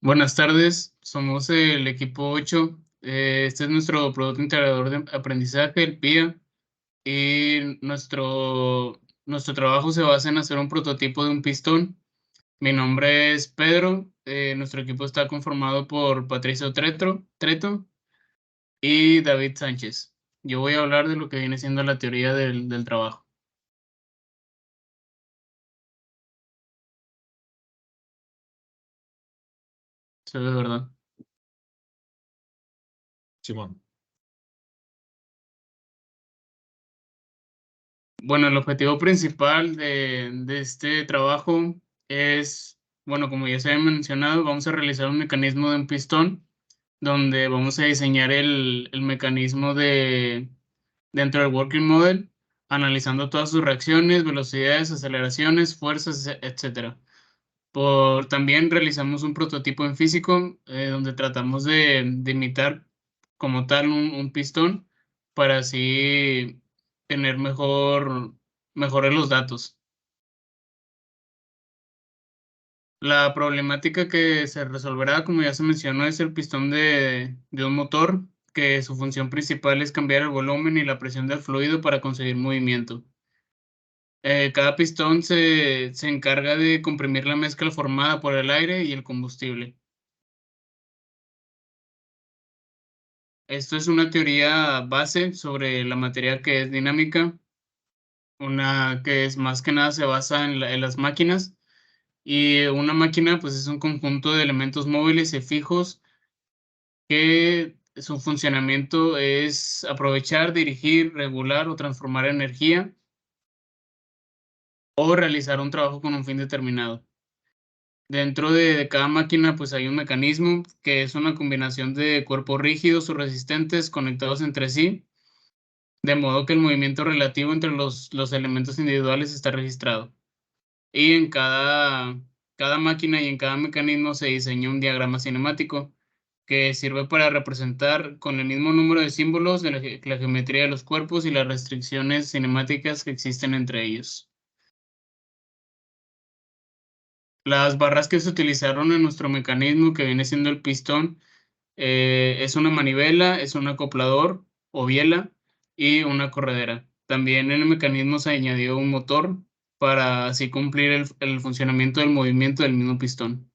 Buenas tardes, somos el equipo 8. Este es nuestro producto integrador de aprendizaje, el PIA, y nuestro trabajo se basa en hacer un prototipo de un pistón. Mi nombre es Pedro, nuestro equipo está conformado por Patricio Treto y David Sánchez. Yo voy a hablar de lo que viene siendo la teoría del trabajo. Eso es verdad. Simón. Bueno, el objetivo principal de este trabajo es, bueno, como ya se ha mencionado, vamos a realizar un mecanismo de un pistón donde vamos a diseñar el mecanismo dentro del working model, analizando todas sus reacciones, velocidades, aceleraciones, fuerzas, etcétera. También realizamos un prototipo en físico donde tratamos de imitar como tal un pistón para así tener mejores los datos. La problemática que se resolverá, como ya se mencionó, es el pistón de un motor, que su función principal es cambiar el volumen y la presión del fluido para conseguir movimiento. Cada pistón se encarga de comprimir la mezcla formada por el aire y el combustible. Esto es una teoría base sobre la materia que es dinámica, una que es más que nada se basa en las máquinas. Y una máquina pues es un conjunto de elementos móviles y fijos que su funcionamiento es aprovechar, dirigir, regular o transformar energía o realizar un trabajo con un fin determinado. Dentro de cada máquina pues hay un mecanismo que es una combinación de cuerpos rígidos o resistentes conectados entre sí, de modo que el movimiento relativo entre los elementos individuales está registrado. Y en cada máquina y en cada mecanismo se diseña un diagrama cinemático que sirve para representar con el mismo número de símbolos de la geometría de los cuerpos y las restricciones cinemáticas que existen entre ellos. Las barras que se utilizaron en nuestro mecanismo, que viene siendo el pistón, es una manivela, es un acoplador o biela y una corredera. También en el mecanismo se añadió un motor para así cumplir el funcionamiento del movimiento del mismo pistón.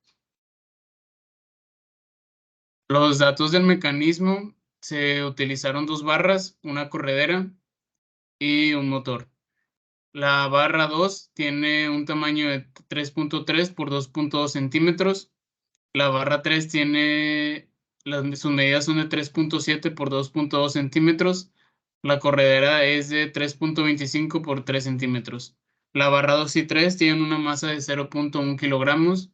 Los datos del mecanismo se utilizaron dos barras, una corredera y un motor. La barra 2 tiene un tamaño de 3.3 por 2.2 centímetros. La barra 3 sus medidas son de 3.7 por 2.2 centímetros. La corredera es de 3.25 por 3 centímetros. La barra 2 y 3 tienen una masa de 0.1 kilogramos.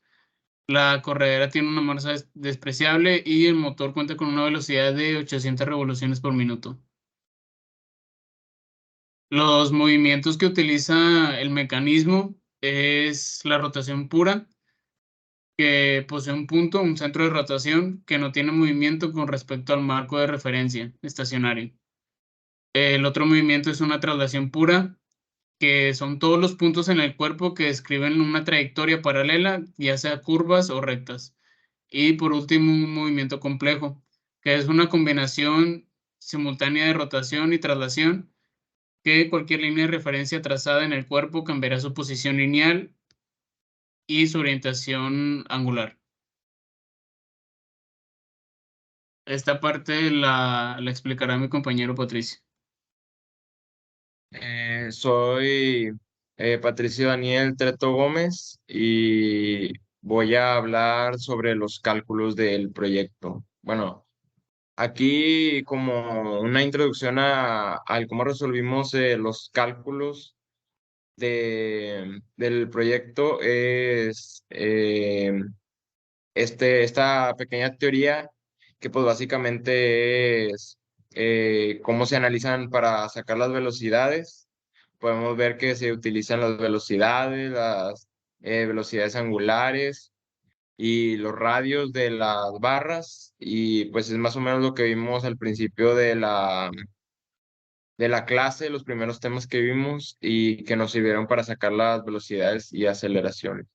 La corredera tiene una masa despreciable y el motor cuenta con una velocidad de 800 revoluciones por minuto. Los movimientos que utiliza el mecanismo es la rotación pura, que posee un punto, un centro de rotación que no tiene movimiento con respecto al marco de referencia estacionario. El otro movimiento es una traslación pura, que son todos los puntos en el cuerpo que describen una trayectoria paralela, ya sea curvas o rectas. Y por último, un movimiento complejo, que es una combinación simultánea de rotación y traslación, que cualquier línea de referencia trazada en el cuerpo cambiará su posición lineal y su orientación angular. Esta parte la explicará mi compañero Patricio. Soy Patricio Daniel Treto Gómez y voy a hablar sobre los cálculos del proyecto. Bueno, aquí como una introducción al cómo resolvimos los cálculos del proyecto es esta pequeña teoría que pues básicamente es cómo se analizan para sacar las velocidades. Podemos ver que se utilizan las velocidades angulares y los radios de las barras y pues es más o menos lo que vimos al principio de la clase, los primeros temas que vimos y que nos sirvieron para sacar las velocidades y aceleraciones.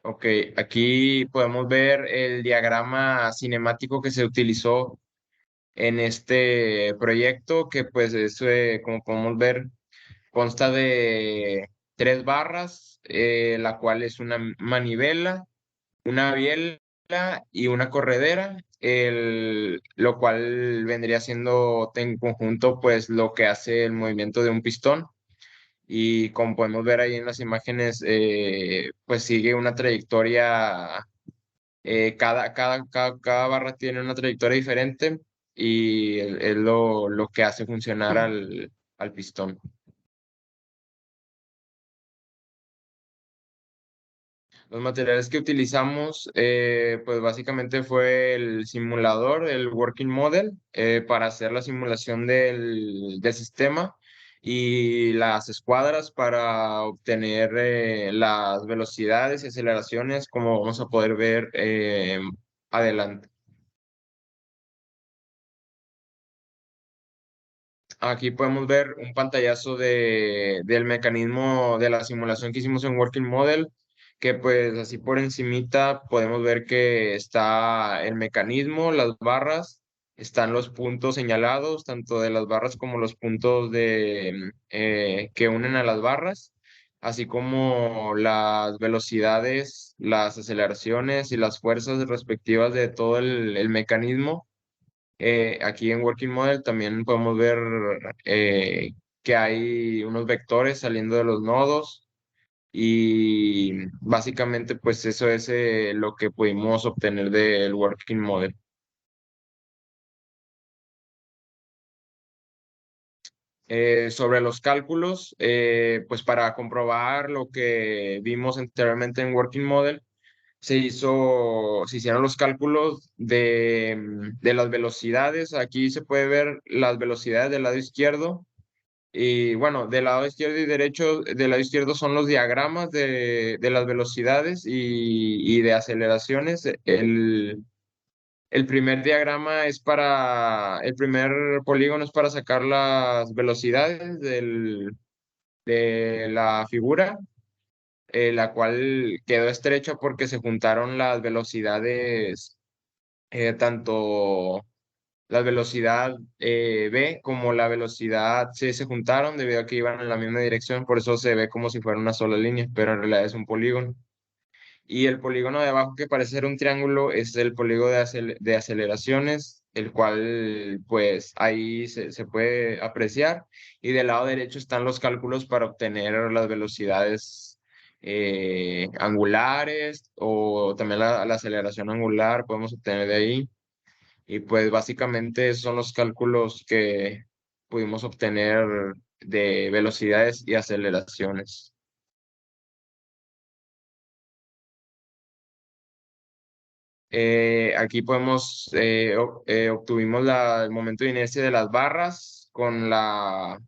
Ok, aquí podemos ver el diagrama cinemático que se utilizó en este proyecto, que pues es, como podemos ver, consta de tres barras, la cual es una manivela, una biela y una corredera, lo cual vendría siendo en conjunto pues lo que hace el movimiento de un pistón. Y como podemos ver ahí en las imágenes, pues sigue una trayectoria, cada barra tiene una trayectoria diferente y es lo que hace funcionar al pistón. Los materiales que utilizamos, pues básicamente fue el simulador, el working model, para hacer la simulación del sistema y las escuadras para obtener las velocidades y aceleraciones, como vamos a poder ver adelante. Aquí podemos ver un pantallazo del mecanismo de la simulación que hicimos en Working Model, que pues así por encimita podemos ver que está el mecanismo, las barras, están los puntos señalados, tanto de las barras como los puntos que unen a las barras, así como las velocidades, las aceleraciones y las fuerzas respectivas de todo el mecanismo. Aquí en Working Model también podemos ver eh, que hay unos vectores saliendo de los nodos y básicamente pues eso es lo que pudimos obtener del Working Model. Sobre los cálculos, pues para comprobar lo que vimos anteriormente en Working Model, se hicieron los cálculos de las velocidades. Aquí se puede ver las velocidades del lado izquierdo. Y bueno, del lado izquierdo y derecho, del lado izquierdo son los diagramas de las velocidades y de aceleraciones. El primer diagrama es el primer polígono es para sacar las velocidades de la figura, la cual quedó estrecha porque se juntaron las velocidades, tanto la velocidad B como la velocidad C se juntaron debido a que iban en la misma dirección, por eso se ve como si fuera una sola línea, pero en realidad es un polígono. Y el polígono de abajo, que parece ser un triángulo, es el polígono de aceleraciones, el cual pues ahí se puede apreciar. Y del lado derecho están los cálculos para obtener las velocidades angulares, o también la aceleración angular podemos obtener de ahí. Y pues básicamente esos son los cálculos que pudimos obtener de velocidades y aceleraciones. Aquí obtuvimos el momento de inercia de las barras con la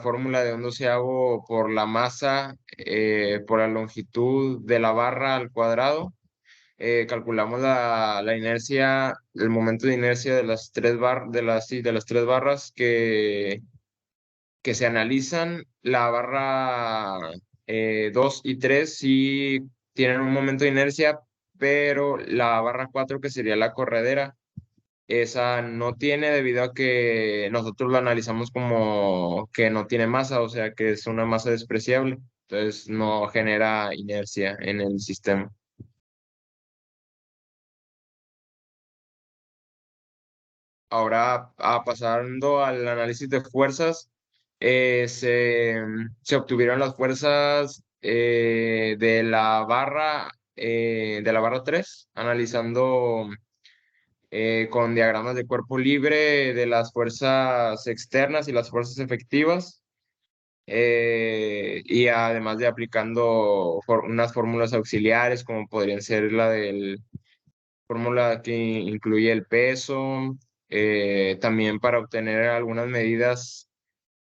fórmula de un doceavo por la masa por la longitud de la barra al cuadrado. Calculamos la inercia, el momento de inercia de las sí, de las tres barras que se analizan. La barra 2 y 3 sí tienen un momento de inercia, pero la barra 4, que sería la corredera, esa no tiene, debido a que nosotros la analizamos como que no tiene masa, o sea que es una masa despreciable, entonces no genera inercia en el sistema. Ahora, pasando al análisis de fuerzas, se obtuvieron las fuerzas de la barra 3, analizando con diagramas de cuerpo libre de las fuerzas externas y las fuerzas efectivas, y además de aplicando unas fórmulas auxiliares, como podrían ser la del fórmula que incluye el peso. También para obtener algunas medidas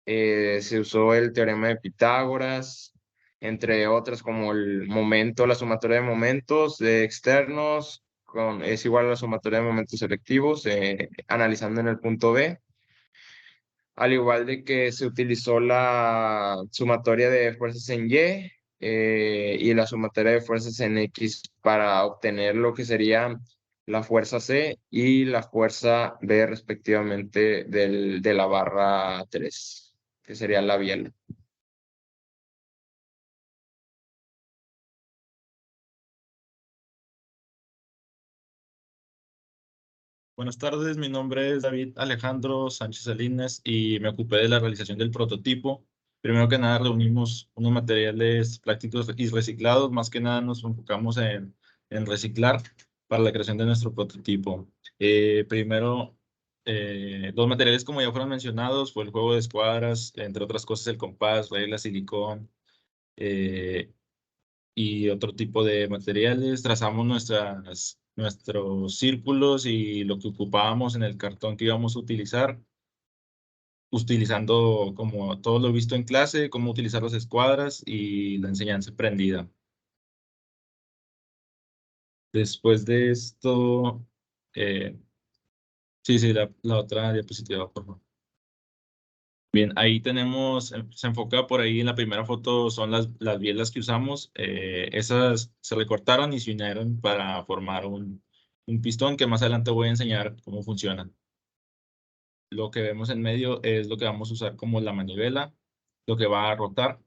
se usó el teorema de Pitágoras, entre otras como el momento, la sumatoria de momentos externos es igual a la sumatoria de momentos selectivos, analizando en el punto B. Al igual de que se utilizó la sumatoria de fuerzas en Y, y la sumatoria de fuerzas en X para obtener lo que sería la fuerza C y la fuerza B respectivamente de la barra 3, que sería la biela. Buenas tardes, mi nombre es David Alejandro Sánchez Salines y me ocupé de la realización del prototipo. Primero que nada reunimos unos materiales prácticos y reciclados, más que nada nos enfocamos en reciclar para la creación de nuestro prototipo. Primero, dos materiales como ya fueron mencionados, fue el juego de escuadras, entre otras cosas el compás, regla, silicón, eh, y otro tipo de materiales. Trazamos nuestros círculos y lo que ocupábamos en el cartón que íbamos a utilizar, utilizando como todo lo visto en clase, cómo utilizar las escuadras y la enseñanza aprendida. Después de esto, eh, sí, la otra diapositiva, por favor. Bien, ahí tenemos, se enfoca por ahí en la primera foto, son las bielas que usamos. Esas se recortaron y se unieron para formar un pistón que más adelante voy a enseñar cómo funciona. Lo que vemos en medio es lo que vamos a usar como la manivela, lo que va a rotar.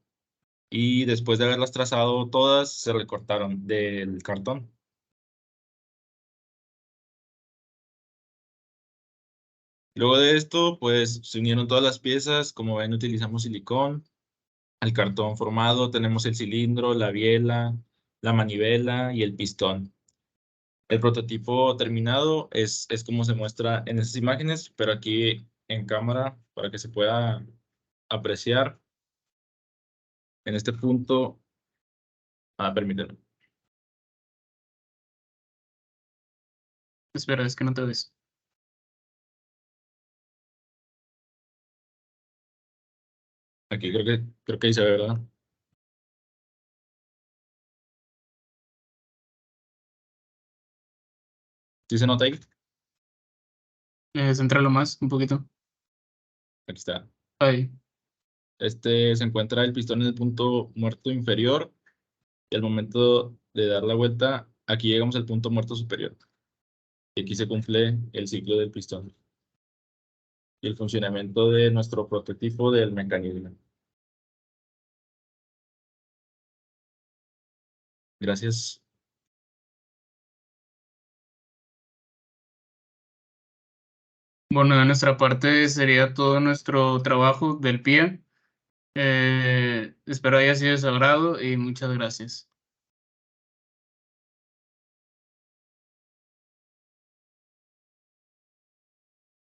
Y después de haberlas trazado todas, se recortaron del cartón. Luego de esto, pues se unieron todas las piezas. Como ven, utilizamos silicón. El cartón formado, tenemos el cilindro, la biela, la manivela y el pistón. El prototipo terminado es como se muestra en esas imágenes, pero aquí en cámara para que se pueda apreciar en este punto. Permítanme. Espera, es que no te ves. Aquí creo que ahí se ve, ¿verdad? ¿Sí se nota ahí? Céntralo más, un poquito. Aquí está. Ahí. Se encuentra el pistón en el punto muerto inferior y al momento de dar la vuelta, aquí llegamos al punto muerto superior. Y aquí se cumple el ciclo del pistón y el funcionamiento de nuestro prototipo del mecanismo. Gracias. Bueno, de nuestra parte sería todo nuestro trabajo del PIA. Espero haya sido de su agrado y muchas gracias.